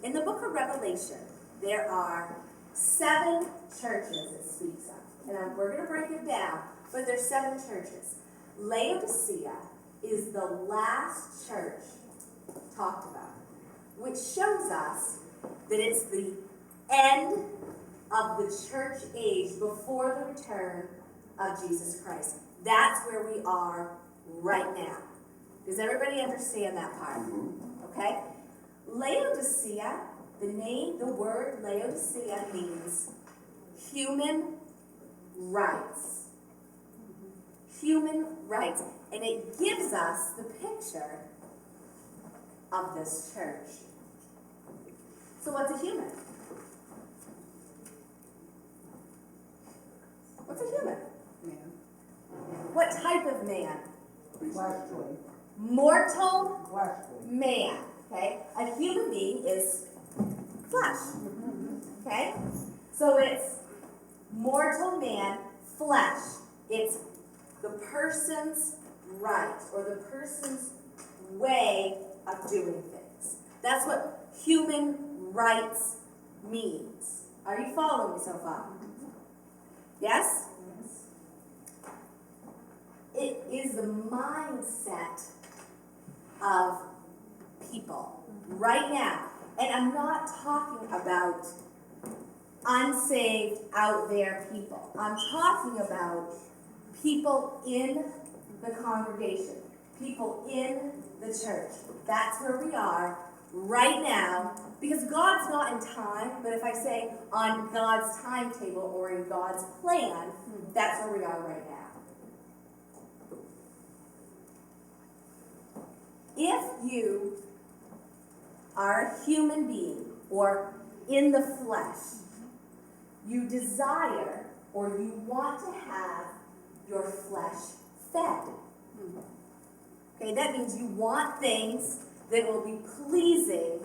In the book of Revelation, there are 7 churches it speaks of. And we're going to break it down, but there's 7 churches. Laodicea is the last church talked about, which shows us that it's the end of the church age before the return of Jesus Christ. That's where we are right now. Does everybody understand that part? Okay? Laodicea, the word Laodicea means human rights. Human rights. And it gives us the picture of this church. So what's a human? What's a human? Man. What type of man? Fleshly. Mortal Fleshly. man. Okay? A human being is flesh. Okay? So it's mortal man, flesh. It's the person's right or the person's way of doing things. That's what human rights means. Are you following me so far? Yes? It is the mindset of people right now. And I'm not talking about unsaved, out there people. I'm talking about people in the congregation, people in the church. That's where we are right now, because God's not in time, but if I say on God's timetable or in God's plan, that's where we are right now. If you are a human being or in the flesh, you desire or you want to have your flesh fed. Okay, that means you want things that will be pleasing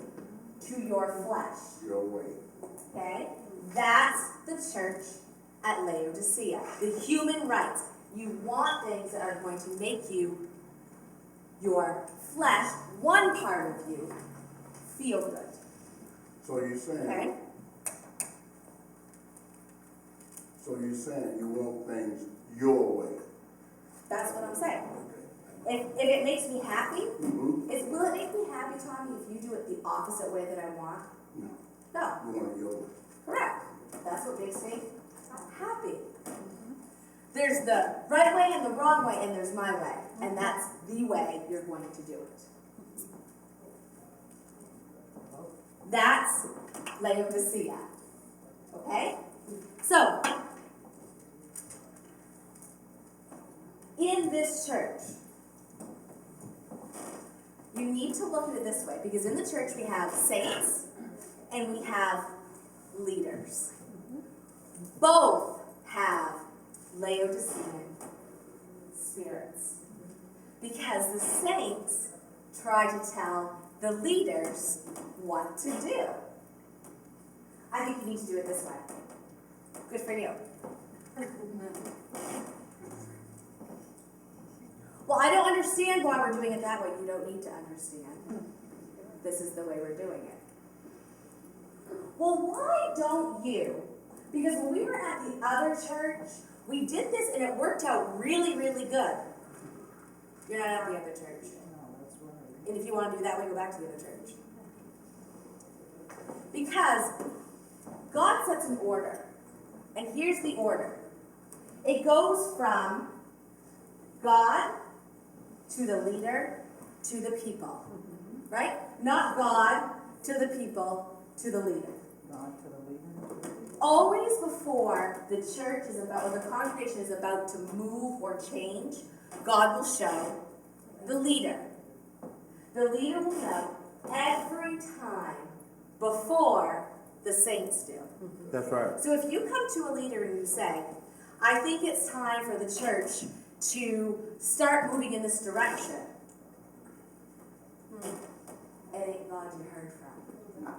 to your flesh. Your way. Okay? That's the church at Laodicea. The human rights. You want things that are going to make you, your flesh, one part of you, feel good. So you're saying, Okay? you want things your way. That's what I'm saying. If it makes me happy, Mm-hmm. will it make me happy, Tommy, if you do it the opposite way that I want? No. No. You want it your way. Correct. That's what makes me happy. There's the right way and the wrong way, and there's my way. And that's the way you're going to do it. That's Laodicea. Okay? So, in this church, you need to look at it this way, because in the church we have saints and we have leaders. Both have Laodicean spirits, because the saints try to tell the leaders what to do. I think you need to do it this way. Good for you. Well, I don't understand why we're doing it that way. You don't need to understand. This is the way we're doing it. Well, why don't you? Because when we were at the other church, we did this and it worked out really, really good. You're not at the other church. No, that's right. And if you want to do that way, go back to the other church. Because God sets an order. And here's the order. It goes from God to the leader to the people. Right? Not God to the people to the leader. God to the leader. Always before the church is about, or the congregation is about to move or change, God will show the leader. The leader will know every time before the saints do. That's right. So if you come to a leader and you say, I think it's time for the church to start moving in this direction, it ain't God you heard from.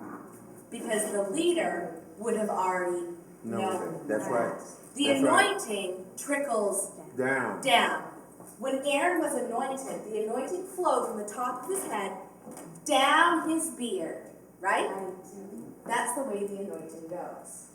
Because the leader would have already known. That's right. The That's right. anointing trickles Down. down. When Aaron was anointed, the anointing flowed from the top of his head down his beard right? That's the way the anointing goes.